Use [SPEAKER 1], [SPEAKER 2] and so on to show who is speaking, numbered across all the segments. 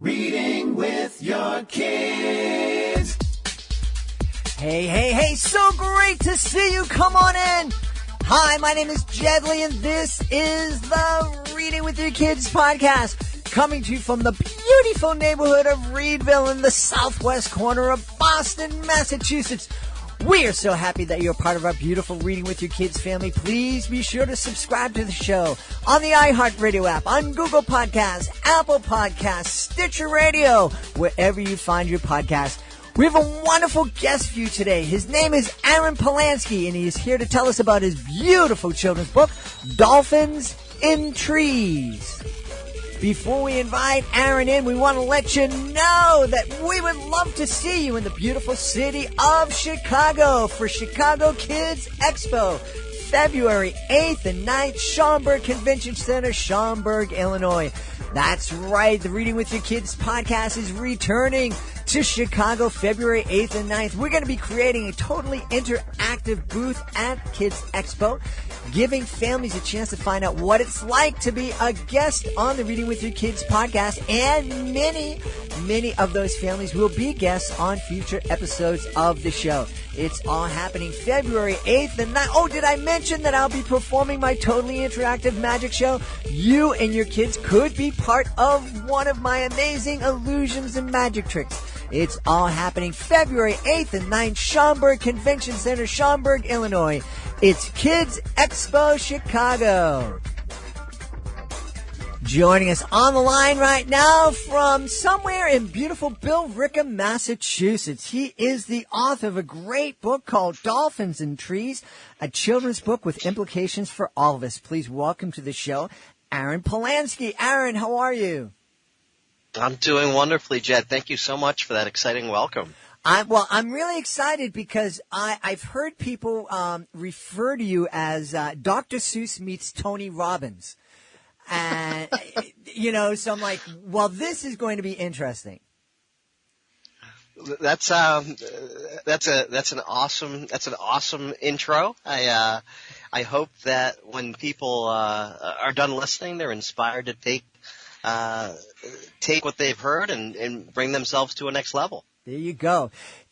[SPEAKER 1] Reading with your kids.
[SPEAKER 2] Hey, so great to see you. Come on in. Hi, my name is Jedley, and this is the Reading with Your Kids podcast, coming to you from the beautiful neighborhood of Reedville in the southwest corner of Boston, Massachusetts. We are so happy that you're part of our beautiful Reading with Your Kids family. Please be sure to subscribe to the show on the iHeartRadio app, on Google Podcasts, Apple Podcasts, Stitcher Radio, wherever you find your podcast. We have a wonderful guest for you today. His name is Aaron Polansky, and he is here to tell us about his beautiful children's book, Dolphins in Trees. Before we invite Aaron in, we want to let you know that we would love to see you in the beautiful city of Chicago for Chicago Kids Expo, February 8th and 9th, Schaumburg Convention Center, Schaumburg, Illinois. That's right, the Reading with Your Kids podcast is returning to Chicago February 8th and 9th. We're going to be creating a totally interactive booth at Kids Expo, giving families a chance to find out what it's like to be a guest on the Reading with Your Kids podcast, and many of those families will be guests on future episodes of the show. It's all happening February 8th and 9th. Oh, did I mention that I'll be performing my totally interactive magic show? You and your kids could be part of one of my amazing illusions and magic tricks. It's all happening February 8th and 9th, Schaumburg Convention Center, Schaumburg, Illinois. It's Kids Expo Chicago. Joining us on the line right now from somewhere in beautiful Billerica, Massachusetts. He is the author of a great book called Dolphins in Trees, a children's book with implications for all of us. Please welcome to the show, Aaron Polansky. Aaron, how are you?
[SPEAKER 3] I'm doing wonderfully, Jed. Thank you so much for that exciting welcome.
[SPEAKER 2] I'm really excited because I've heard people refer to you as Dr. Seuss meets Tony Robbins. And, so I'm like, well, this is going to be interesting.
[SPEAKER 3] That's an awesome intro. I hope that when people are done listening, they're inspired to take what they've heard and bring themselves to a next level.
[SPEAKER 2] There you go.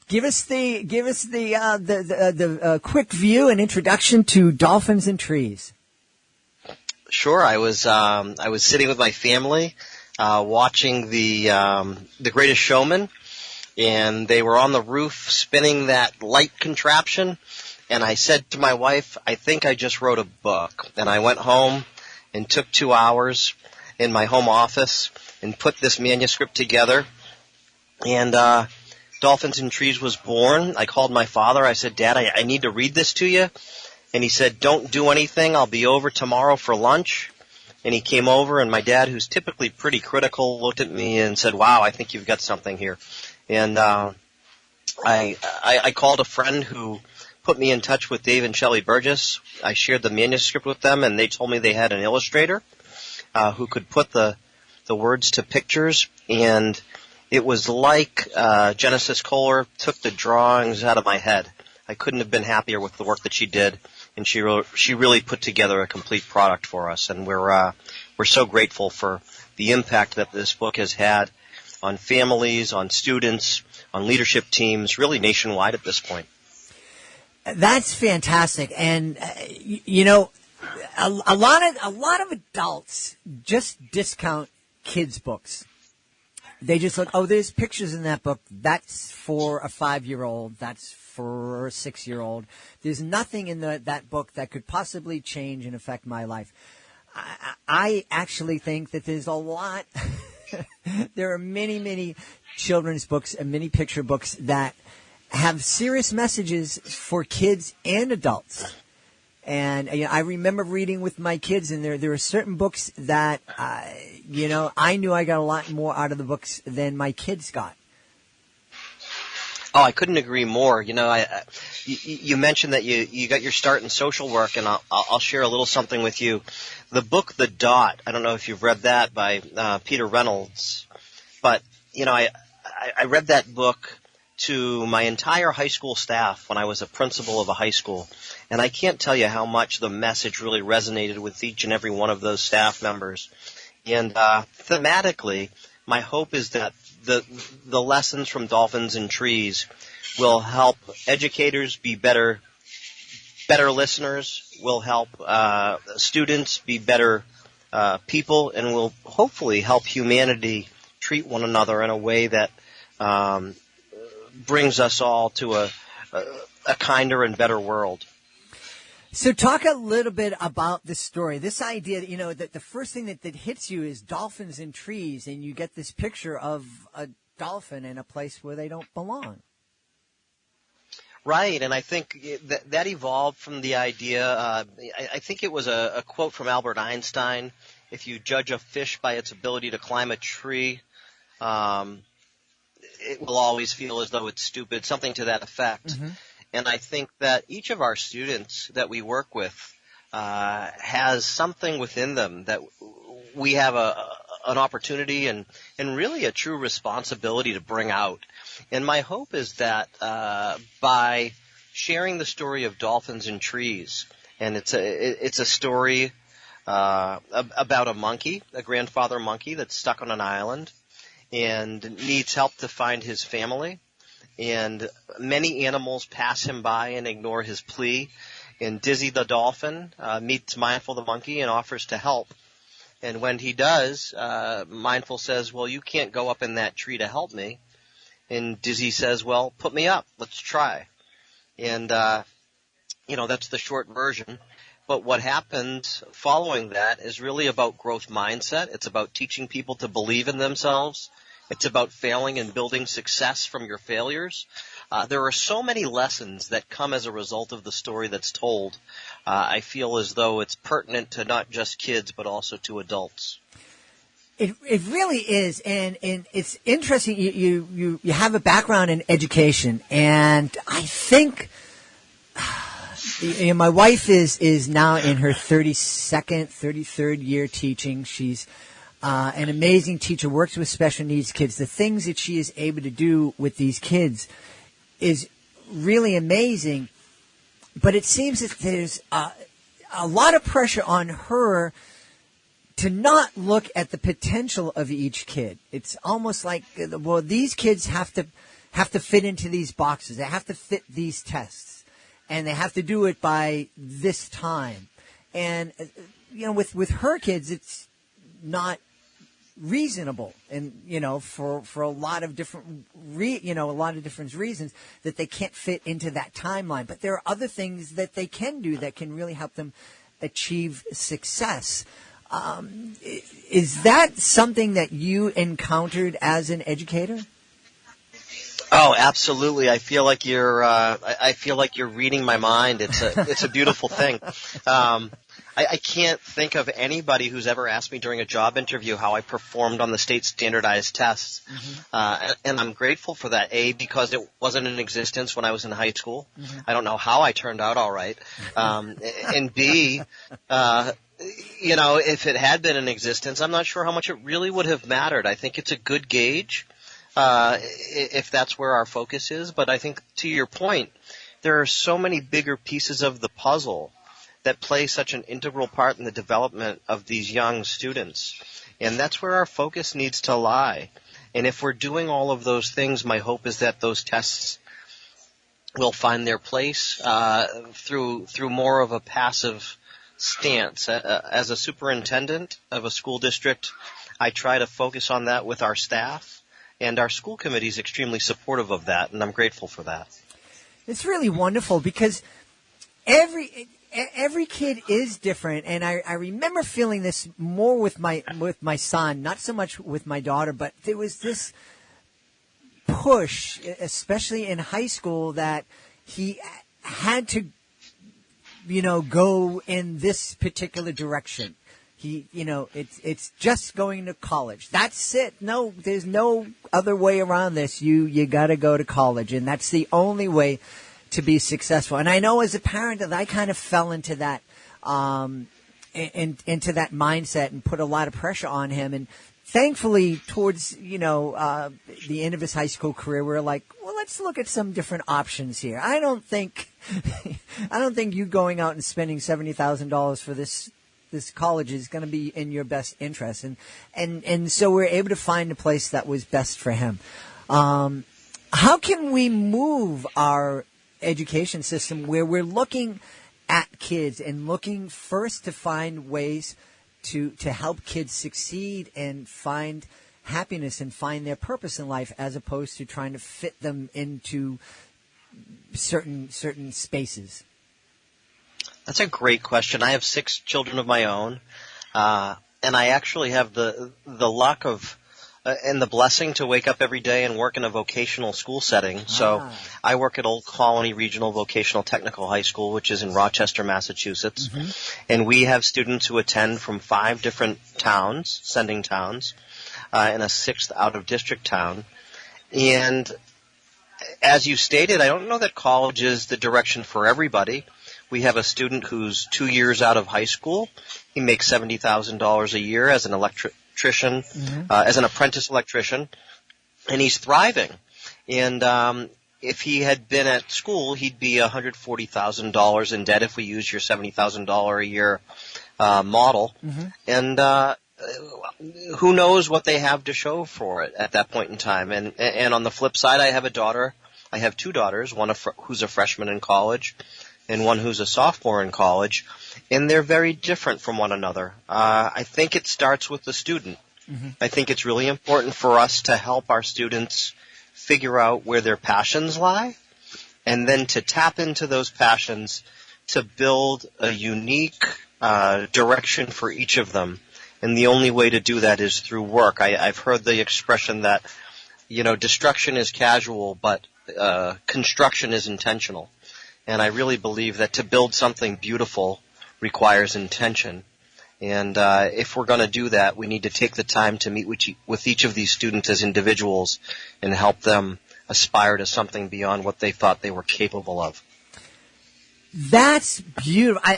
[SPEAKER 2] Give us the quick view and introduction to Dolphins in Trees.
[SPEAKER 3] Sure. I was sitting with my family, watching the Greatest Showman, and they were on the roof spinning that light contraption. And I said to my wife, I think I just wrote a book. And I went home and took 2 hours in my home office and put this manuscript together. And Dolphins in Trees was born. I called my father. I said, Dad, I need to read this to you. And he said, don't do anything. I'll be over tomorrow for lunch. And he came over, and my dad, who's typically pretty critical, looked at me and said, wow, I think you've got something here. And I called a friend who put me in touch with Dave and Shelley Burgess. I shared the manuscript with them, and they told me they had an illustrator who could put the words to pictures. And it was like Genesis Kohler took the drawings out of my head. I couldn't have been happier with the work that she did. And she really put together a complete product for us, and we're so grateful for the impact that this book has had on families, on students, on leadership teams, really nationwide at this point.
[SPEAKER 2] That's fantastic, and a lot of adults just discount kids' books. They just look, oh, there's pictures in that book. That's for a 5-year-old. That's for a 6-year-old. There's nothing in that book that could possibly change and affect my life. I actually think that there's a lot. There are many children's books and many picture books that have serious messages for kids and adults. And I remember reading with my kids, and there are certain books that I knew I got a lot more out of the books than my kids got.
[SPEAKER 3] Oh, I couldn't agree more. You mentioned that you got your start in social work, and I'll share a little something with you. The book The Dot, I don't know if you've read that by Peter Reynolds, but I read that book to my entire high school staff when I was a principal of a high school, and I can't tell you how much the message really resonated with each and every one of those staff members. And thematically, my hope is that the lessons from Dolphins and Trees will help educators be better listeners, will help students be better people, and will hopefully help humanity treat one another in a way that brings us all to a kinder and better world.
[SPEAKER 2] So talk a little bit about this story, this idea that, that the first thing that that you is dolphins and trees, and you get this picture of a dolphin in a place where they don't belong.
[SPEAKER 3] Right, and I think that evolved from the idea, I think it was a quote from Albert Einstein, if you judge a fish by its ability to climb a tree, it will always feel as though it's stupid, something to that effect. Mm-hmm. And I think that each of our students that we work with has something within them that we have an opportunity and really a true responsibility to bring out. And my hope is that by sharing the story of Dolphins and Trees, and it's a story about a monkey, a grandfather monkey that's stuck on an island and needs help to find his family. And many animals pass him by and ignore his plea. And Dizzy the dolphin meets Mindful the monkey and offers to help. And when he does, Mindful says, well, you can't go up in that tree to help me. And Dizzy says, well, put me up. Let's try. And, that's the short version. But what happened following that is really about growth mindset. It's about teaching people to believe in themselves. It's about failing and building success from your failures. There are so many lessons that come as a result of the story that's told. I feel as though it's pertinent to not just kids, but also to adults.
[SPEAKER 2] It really is, and it's interesting. You have a background in education, and I think my wife is now in her 33rd year teaching. She's an amazing teacher, works with special needs kids. The things that she is able to do with these kids is really amazing. But it seems that there's a lot of pressure on her to not look at the potential of each kid. It's almost like, well, these kids have to fit into these boxes. They have to fit these tests, and they have to do it by this time. And with her kids, it's not reasonable, and for a lot of different reasons that they can't fit into that timeline. But there are other things that they can do that can really help them achieve success. Is that something that you encountered as an educator?
[SPEAKER 3] Oh, absolutely. I feel like you're reading my mind. It's a beautiful thing. I can't think of anybody who's ever asked me during a job interview how I performed on the state standardized tests. Mm-hmm. And I'm grateful for that, A, because it wasn't in existence when I was in high school. Mm-hmm. I don't know how I turned out all right. And B, if it had been in existence, I'm not sure how much it really would have mattered. I think it's a good gauge if that's where our focus is. But I think, to your point, there are so many bigger pieces of the puzzle that play such an integral part in the development of these young students. And that's where our focus needs to lie. And if we're doing all of those things, my hope is that those tests will find their place through more of a passive stance. As a superintendent of a school district, I try to focus on that with our staff, and our school committee is extremely supportive of that, and I'm grateful for that.
[SPEAKER 2] It's really wonderful because every kid is different, and I remember feeling this more with my son, not so much with my daughter, but there was this push, especially in high school, that he had to, go in this particular direction. It's just going to college. That's it. No, there's no other way around this. You got to go to college, and that's the only way to be successful. And I know as a parent that I kind of fell into that, into that mindset and put a lot of pressure on him. And thankfully, towards the end of his high school career, we're like, well, let's look at some different options here. I don't think you going out and spending $70,000 for this this college is going to be in your best interest. And so we're able to find a place that was best for him. How can we move our education system where we're looking at kids and looking first to find ways to help kids succeed and find happiness and find their purpose in life, as opposed to trying to fit them into certain spaces?
[SPEAKER 3] That's a great question. I have 6 children of my own, and I actually have the luck of and the blessing to wake up every day and work in a vocational school setting. So I work at Old Colony Regional Vocational Technical High School, which is in Rochester, Massachusetts. And we have students who attend from 5 different towns, sending towns, and a 6th out-of-district town. And as you stated, I don't know that college is the direction for everybody. We have a student who's 2 years out of high school. He makes $70,000 a year as an electrician, as an apprentice electrician, and he's thriving. And if he had been at school, he'd be $140,000 in debt if we use your $70,000 a year model. And who knows what they have to show for it at that point in time. And on the flip side, I have a daughter. I have 2 daughters, one who's a freshman in college and one who's a sophomore in college, and they're very different from one another. I think it starts with the student. I think it's really important for us to help our students figure out where their passions lie, and then to tap into those passions to build a unique direction for each of them. And the only way to do that is through work. I've heard the expression that, destruction is casual, but construction is intentional. And I really believe that to build something beautiful requires intention. And if we're going to do that, we need to take the time to meet with each of these students as individuals and help them aspire to something beyond what they thought they were capable of.
[SPEAKER 2] That's beautiful.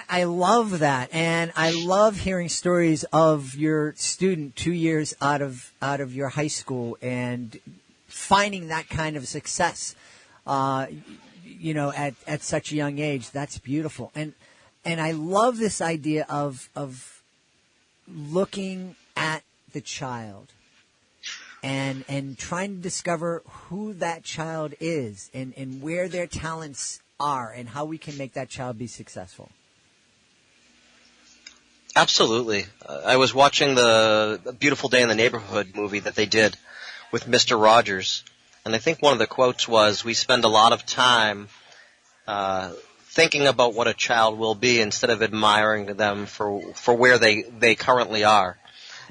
[SPEAKER 2] I love that, and I love hearing stories of your student 2 years out of your high school and finding that kind of success. At such a young age. That's beautiful. And I love this idea of looking at the child and trying to discover who that child is and where their talents are and how we can make that child be successful.
[SPEAKER 3] Absolutely. I was watching the Beautiful Day in the Neighborhood movie that they did with Mr. Rogers. And I think one of the quotes was, we spend a lot of time thinking about what a child will be instead of admiring them for where they currently are.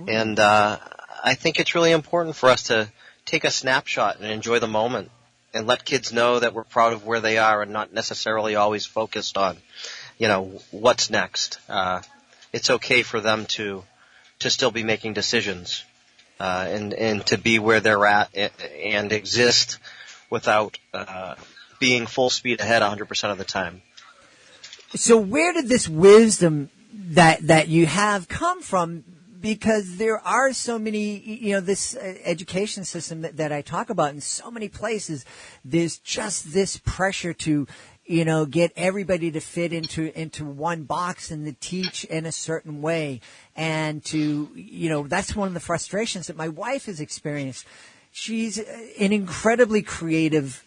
[SPEAKER 3] And I think it's really important for us to take a snapshot and enjoy the moment and let kids know that we're proud of where they are and not necessarily always focused on, what's next. It's okay for them to still be making decisions. And to be where they're at and exist without being full speed ahead 100% of the time.
[SPEAKER 2] So where did this wisdom that you have come from? Because there are so many, this education system that I talk about in so many places, there's just this pressure to get everybody to fit into one box and to teach in a certain way. And that's one of the frustrations that my wife has experienced. She's an incredibly creative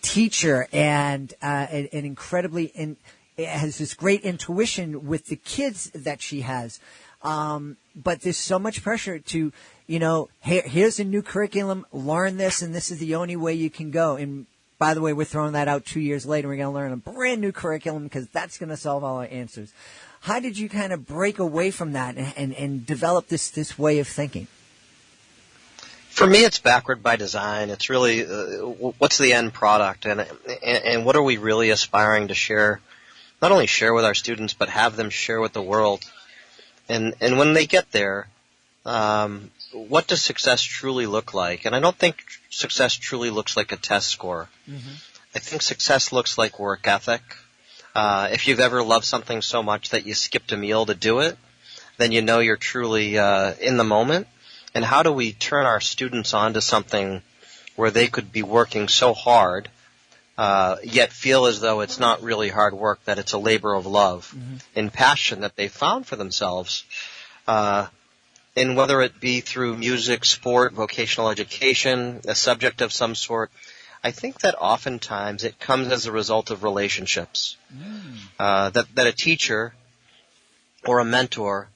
[SPEAKER 2] teacher and an incredibly has this great intuition with the kids that she has. But there's so much pressure to, here's a new curriculum, learn this, and this is the only way you can go. And by the way, we're throwing that out 2 years later. We're going to learn a brand new curriculum because that's going to solve all our answers. How did you kind of break away from that and develop this way of thinking?
[SPEAKER 3] For me, it's backward by design. It's really what's the end product, and what are we really aspiring to share? Not only share with our students, but have them share with the world. And when they get there, what does success truly look like? And I don't think success truly looks like a test score. I think success looks like work ethic. If you've ever loved something so much that you skipped a meal to do it, then you know you're truly in the moment. And how do we turn our students onto something where they could be working so hard yet feel as though it's not really hard work, that it's a labor of love and passion that they found for themselves. And whether it be through music, sport, vocational education, a subject of some sort, I think that oftentimes it comes as a result of relationships. That a teacher or a mentor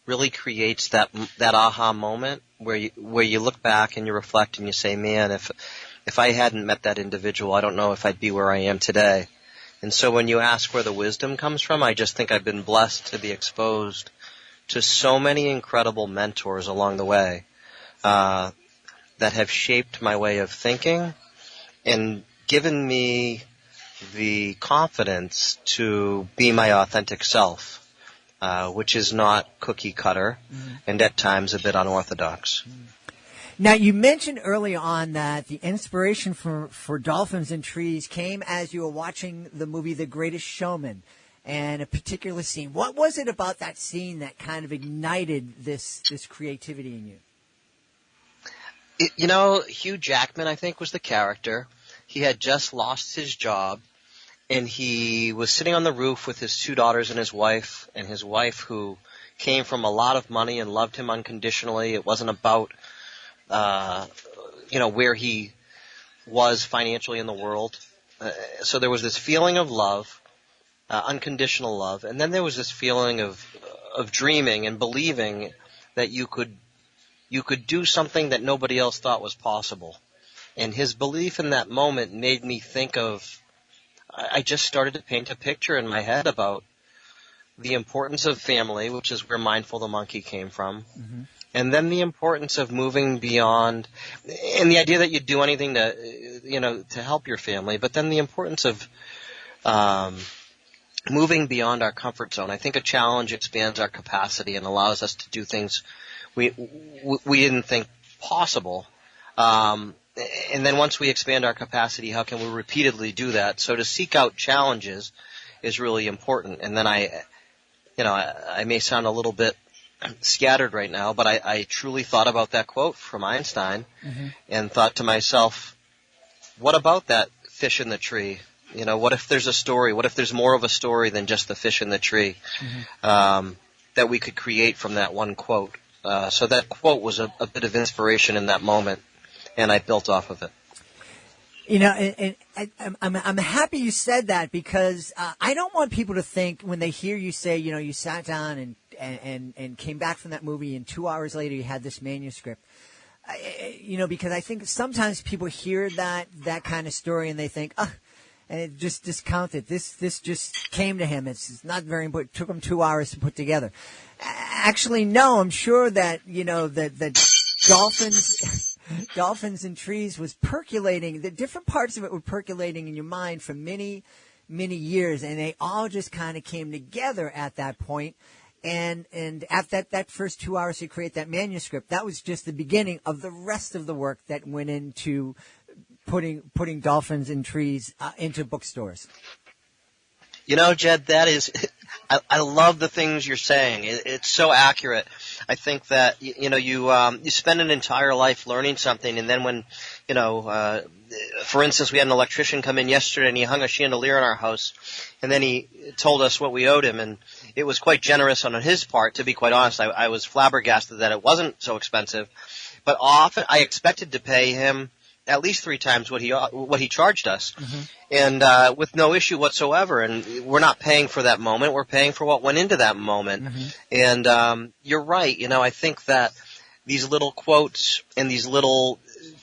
[SPEAKER 3] really creates that aha moment where you look back and you reflect and you say, man, if I hadn't met that individual, I don't know if I'd be where I am today. And so when you ask where the wisdom comes from, I just think I've been blessed to be exposed to so many incredible mentors along the way that have shaped my way of thinking and given me the confidence to be my authentic self, which is not cookie cutter and at times a bit unorthodox.
[SPEAKER 2] Now, you mentioned early on that the inspiration for Dolphins and Trees came as you were watching the movie The Greatest Showman and a particular scene. What was it about that scene that kind of ignited this creativity in you?
[SPEAKER 3] Hugh Jackman, I think, was the character. He had just lost his job, and he was sitting on the roof with his 2 daughters and his wife who came from a lot of money and loved him unconditionally. It wasn't about where he was financially in the world. So there was this feeling of love, unconditional love, and then there was this feeling of dreaming and believing that you could do something that nobody else thought was possible. And his belief in that moment made me think of, I just started to paint a picture in my head about the importance of family, which is where Mindful the Monkey came from. And then the importance of moving beyond, and the idea that you'd do anything to help your family, but then the importance of moving beyond our comfort zone. I think a challenge expands our capacity and allows us to do things we didn't think possible. And then once we expand our capacity, how can we repeatedly do that? So to seek out challenges is really important. And then I may sound a little bit scattered right now, but I truly thought about that quote from Einstein and thought to myself, what about that fish in the tree? What if there's a story? What if there's more of a story than just the fish in the tree that we could create from that one quote? So that quote was a bit of inspiration in that moment, and I built off of it.
[SPEAKER 2] And I'm happy you said that because I don't want people to think when they hear you say, you sat down and came back from that movie and 2 hours later you had this manuscript. Because I think sometimes people hear that kind of story and they think, and it just discount it. This just came to him. It's not very important. It took him 2 hours to put together. Actually, no. I'm sure that that Dolphins and Trees was percolating. The different parts of it were percolating in your mind for many, many years, and they all just kind of came together at that point. And at that first 2 hours to create that manuscript, that was just the beginning of the rest of the work that went into putting Dolphins and Trees into bookstores.
[SPEAKER 3] Jed, that is, I love the things you're saying. It's so accurate. I think that, you spend an entire life learning something, and then when, for instance, we had an electrician come in yesterday and he hung a chandelier in our house, and then he told us what we owed him, and it was quite generous on his part, to be quite honest. I was flabbergasted that it wasn't so expensive, but often I expected to pay him at least 3 times what he charged us, and with no issue whatsoever. And we're not paying for that moment; we're paying for what went into that moment. And you're right. I think that these little quotes and these little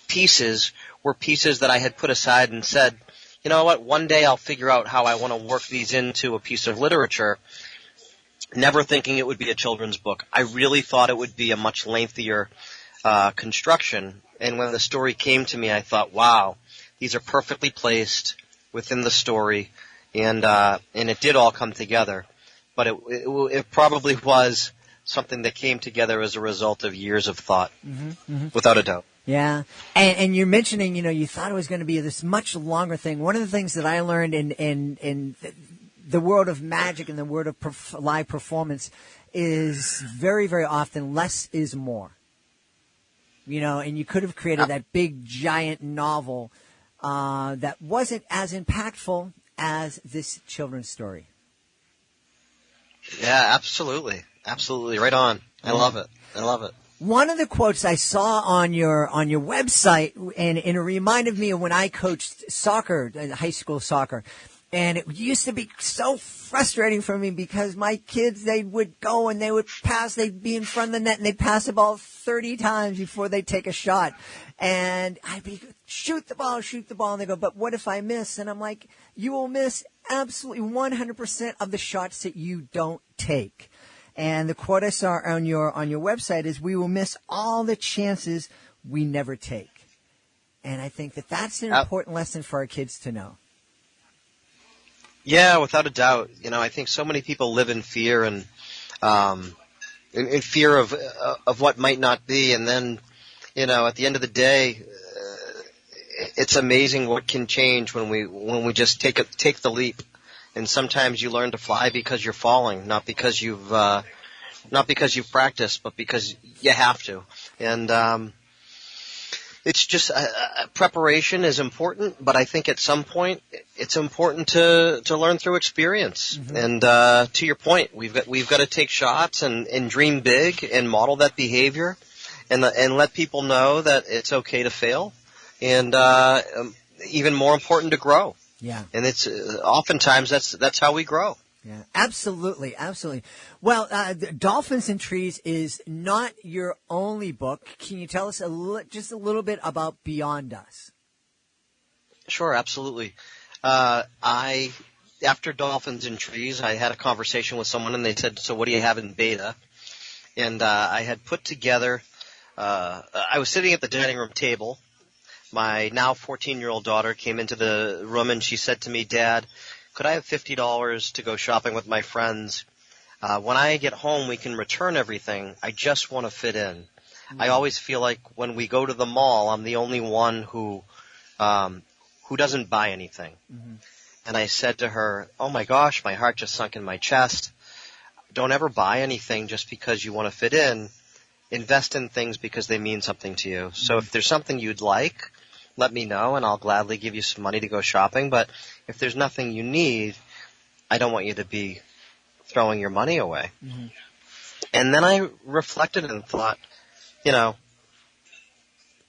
[SPEAKER 3] pieces were pieces that I had put aside and said, you know what? One day I'll figure out how I want to work these into a piece of literature. Never thinking it would be a children's book. I really thought it would be a much lengthier construction. And when the story came to me, I thought, wow, these are perfectly placed within the story, and it did all come together. But it probably was something that came together as a result of years of thought, without a doubt.
[SPEAKER 2] Yeah, and you're mentioning, you thought it was going to be this much longer thing. One of the things that I learned in the world of magic and the world of live performance is very, very often less is more. And you could have created that big, giant novel that wasn't as impactful as this children's story?
[SPEAKER 3] Yeah, absolutely. Absolutely. Right on. I love it. I love it.
[SPEAKER 2] One of the quotes I saw on your website, and it reminded me of when I coached soccer, high school soccer. And it used to be so frustrating for me because my kids, they would go and they would pass, they'd be in front of the net and they'd pass the ball 30 times before they'd take a shot. And I'd be, shoot the ball. And they go, but what if I miss? And I'm like, you will miss absolutely 100% of the shots that you don't take. And the quote I saw on your website is, we will miss all the chances we never take. And I think that that's an important lesson for our kids to know.
[SPEAKER 3] Yeah, without a doubt. You know, I think so many people live in fear and in fear of what might not be, and then, you know, at the end of the day, it's amazing what can change when we just take the leap. And sometimes you learn to fly because you're falling, not because you've practiced, but because you have to. And it's just preparation is important, but I think at some point it's important to learn through experience. Mm-hmm. And to your point, we've got to take shots and dream big and model that behavior, and let people know that it's okay to fail, and even more important, to grow.
[SPEAKER 2] Yeah.
[SPEAKER 3] And it's oftentimes that's how we grow.
[SPEAKER 2] Yeah, absolutely. Well, Dolphins and Trees is not your only book. Can you tell us just a little bit about Beyond Us?
[SPEAKER 3] Sure, absolutely. After Dolphins and Trees, I had a conversation with someone, and they said, so what do you have in beta? And I had put together, I was sitting at the dining room table. My now 14-year-old daughter came into the room, and she said to me, Dad, could I have $50 to go shopping with my friends? When I get home, we can return everything. I just want to fit in. Mm-hmm. I always feel like when we go to the mall, I'm the only one who doesn't buy anything. Mm-hmm. And I said to her, oh my gosh, my heart just sunk in my chest. Don't ever buy anything just because you want to fit in. Invest in things because they mean something to you. Mm-hmm. So if there's something you'd like, let me know, and I'll gladly give you some money to go shopping. But if there's nothing you need, I don't want you to be throwing your money away. Mm-hmm. And then I reflected and thought,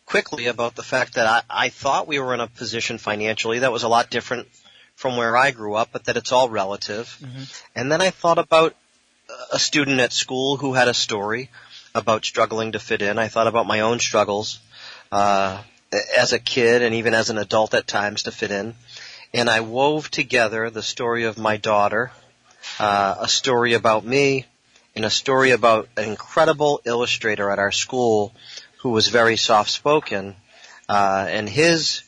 [SPEAKER 3] quickly about the fact that I thought we were in a position financially that was a lot different from where I grew up, but that it's all relative. Mm-hmm. And then I thought about a student at school who had a story about struggling to fit in. I thought about my own struggles as a kid and even as an adult at times to fit in. And I wove together the story of my daughter, a story about me, and a story about an incredible illustrator at our school who was very soft-spoken, and his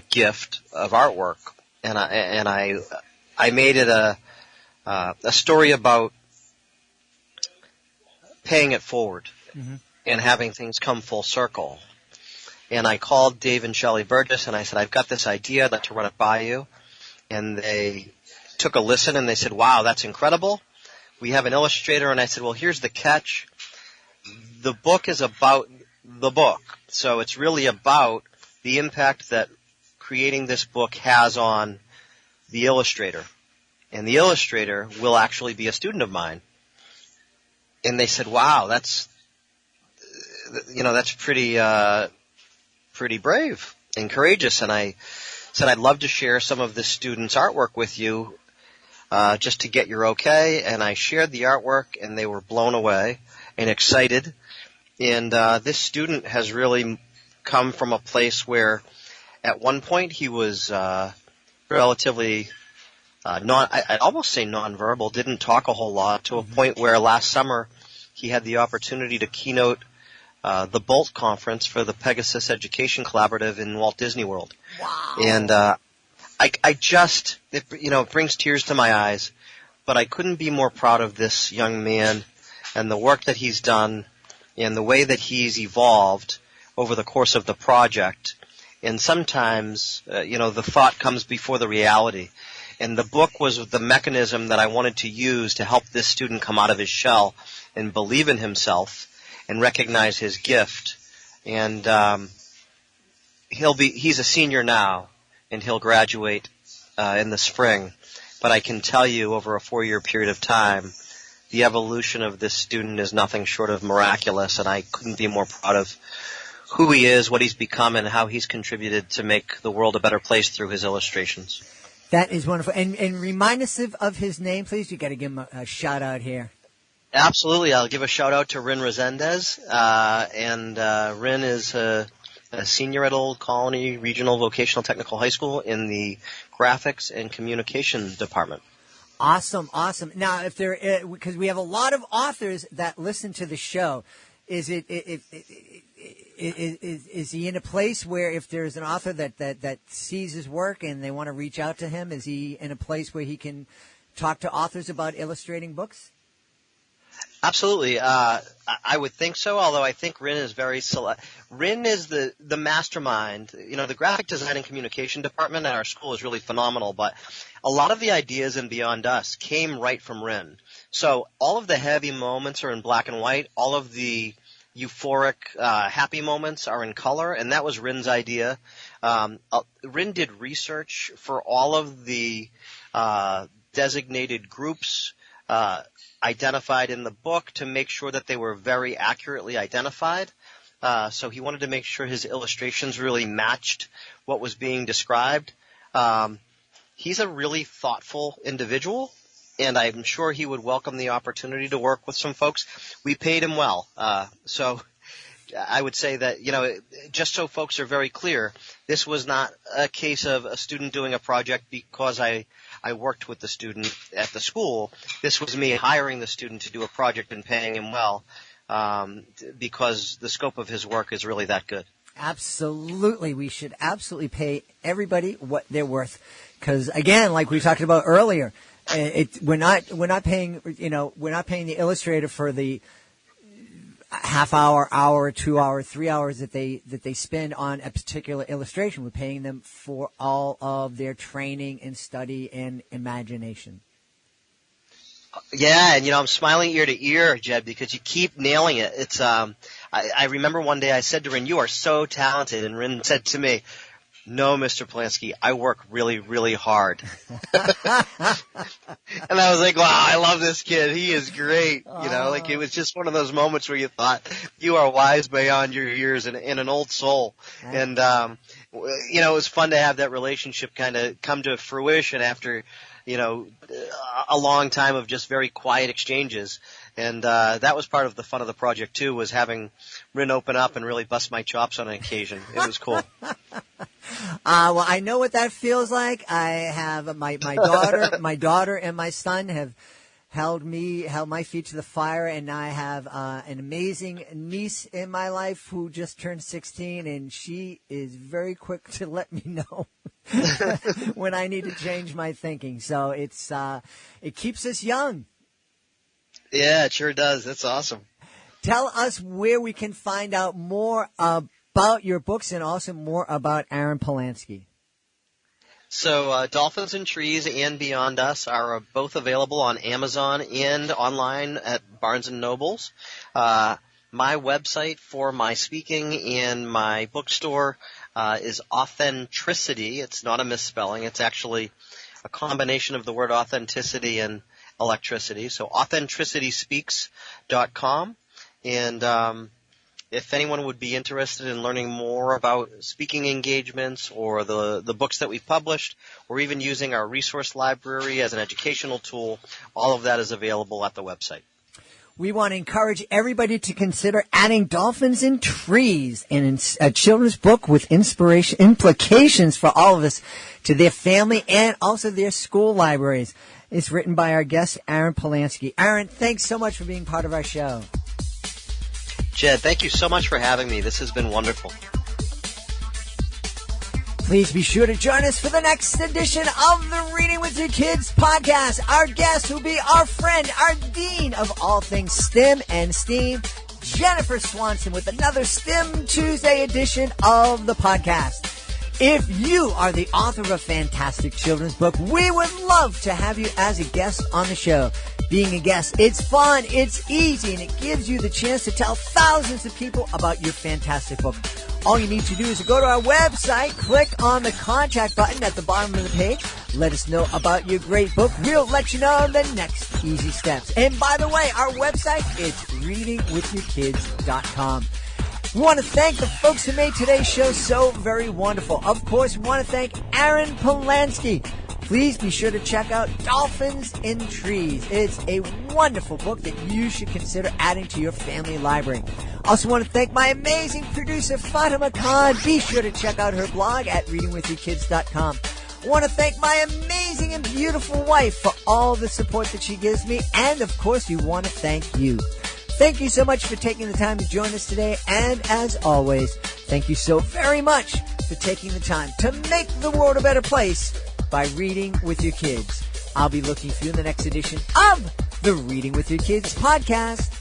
[SPEAKER 3] gift of artwork. And I made it a story about paying it forward, mm-hmm. and having things come full circle. And I called Dave and Shelley Burgess, and I said, I've got this idea. I'd like to run it by you. And they took a listen, and they said, wow, that's incredible. We have an illustrator. And I said, well, here's the catch. The book is about the book. So it's really about the impact that creating this book has on the illustrator. And the illustrator will actually be a student of mine. And they said, wow, that's pretty brave and courageous. And I said, I'd love to share some of the student's artwork with you, just to get your okay. And I shared the artwork, and they were blown away and excited. And this student has really come from a place where at one point he was relatively I'd almost say nonverbal, didn't talk a whole lot, to a point where last summer he had the opportunity to keynote the Bolt conference for the Pegasus Education Collaborative in Walt Disney World.
[SPEAKER 2] Wow.
[SPEAKER 3] And it brings tears to my eyes, but I couldn't be more proud of this young man and the work that he's done and the way that he's evolved over the course of the project. And sometimes, the thought comes before the reality. And the book was the mechanism that I wanted to use to help this student come out of his shell and believe in himself and recognize his gift. And he's a senior now, and he'll graduate in the spring. But I can tell you, over a 4-year period of time, the evolution of this student is nothing short of miraculous, and I couldn't be more proud of who he is, what he's become, and how he's contributed to make the world a better place through his illustrations.
[SPEAKER 2] That is wonderful. And remind us of his name, please. You got to give him a shout out here.
[SPEAKER 3] Absolutely. I'll give a shout out to Rin Resendez. Rin is a senior at Old Colony Regional Vocational Technical High School in the Graphics and Communication Department.
[SPEAKER 2] Awesome. Now, if because we have a lot of authors that listen to the show, is he in a place where if there's an author that sees his work and they want to reach out to him, is he in a place where he can talk to authors about illustrating books?
[SPEAKER 3] Absolutely. I would think so, although I think Rin is very select. Rin is the mastermind. The graphic design and communication department at our school is really phenomenal, but a lot of the ideas in Beyond Us came right from Rin. So all of the heavy moments are in black and white. All of the euphoric, happy moments are in color, and that was Rin's idea. Rin did research for all of the designated groups identified in the book to make sure that they were very accurately identified. So he wanted to make sure his illustrations really matched what was being described. He's a really thoughtful individual, and I'm sure he would welcome the opportunity to work with some folks. We paid him well. So I would say that, just so folks are very clear, this was not a case of a student doing a project because I worked with the student at the school. This was me hiring the student to do a project and paying him well, because the scope of his work is really that good.
[SPEAKER 2] Absolutely. We should absolutely pay everybody what they're worth. Because again, like we talked about earlier, we're not paying the illustrator for the half hour, 2 hour, 3 hours that they spend on a particular illustration. We're paying them for all of their training and study and imagination.
[SPEAKER 3] Yeah, and I'm smiling ear to ear, Jed, because you keep nailing it. It's I remember one day I said to Rin, "You are so talented," and Rin said to me, "No, Mr. Polansky, I work really, really hard." And I was like, wow, I love this kid. He is great. It was just one of those moments where you thought, you are wise beyond your years and an old soul. And, it was fun to have that relationship kind of come to fruition after, a long time of just very quiet exchanges. And that was part of the fun of the project, too, was having Rin open up and really bust my chops on an occasion. It was cool.
[SPEAKER 2] Well, I know what that feels like. I have my daughter and my son have held my feet to the fire, and I have an amazing niece in my life who just turned 16, and she is very quick to let me know when I need to change my thinking. So it keeps us young.
[SPEAKER 3] Yeah, it sure does. That's awesome.
[SPEAKER 2] Tell us where we can find out more about your books and also more about Aaron Polansky.
[SPEAKER 3] So Dolphins and Trees and Beyond Us are both available on Amazon and online at Barnes & Nobles. My website for my speaking and my bookstore is Authentricity. It's not a misspelling. It's actually a combination of the word authenticity and electricity. So authentricityspeaks.com. And if anyone would be interested in learning more about speaking engagements or the books that we've published, or even using our resource library as an educational tool, all of that is available at the website.
[SPEAKER 2] We want to encourage everybody to consider adding Dolphins and Trees in a children's book with implications for all of us to their family and also their school libraries. It's written by our guest, Aaron Polansky. Aaron, thanks so much for being part of our show.
[SPEAKER 3] Jed, thank you so much for having me. This has been wonderful.
[SPEAKER 2] Please be sure to join us for the next edition of the Reading with Your Kids podcast. Our guest will be our friend, our dean of all things STEM and STEAM, Jennifer Swanson, with another STEM Tuesday edition of the podcast. If you are the author of a fantastic children's book, we would love to have you as a guest on the show. Being a guest, it's fun, it's easy, and it gives you the chance to tell thousands of people about your fantastic book. All you need to do is go to our website, click on the contact button at the bottom of the page. Let us know about your great book. We'll let you know the next easy steps. And by the way, our website is readingwithyourkids.com. We want to thank the folks who made today's show so very wonderful. Of course, we want to thank Aaron Polansky. Please be sure to check out Dolphins in Trees. It's a wonderful book that you should consider adding to your family library. Also want to thank my amazing producer, Fatima Khan. Be sure to check out her blog at readingwithyourkids.com. I want to thank my amazing and beautiful wife for all the support that she gives me. And, of course, we want to thank you. Thank you so much for taking the time to join us today. And, as always, thank you so very much for taking the time to make the world a better place by reading with your kids. I'll be looking for you in the next edition of the Reading with Your Kids podcast.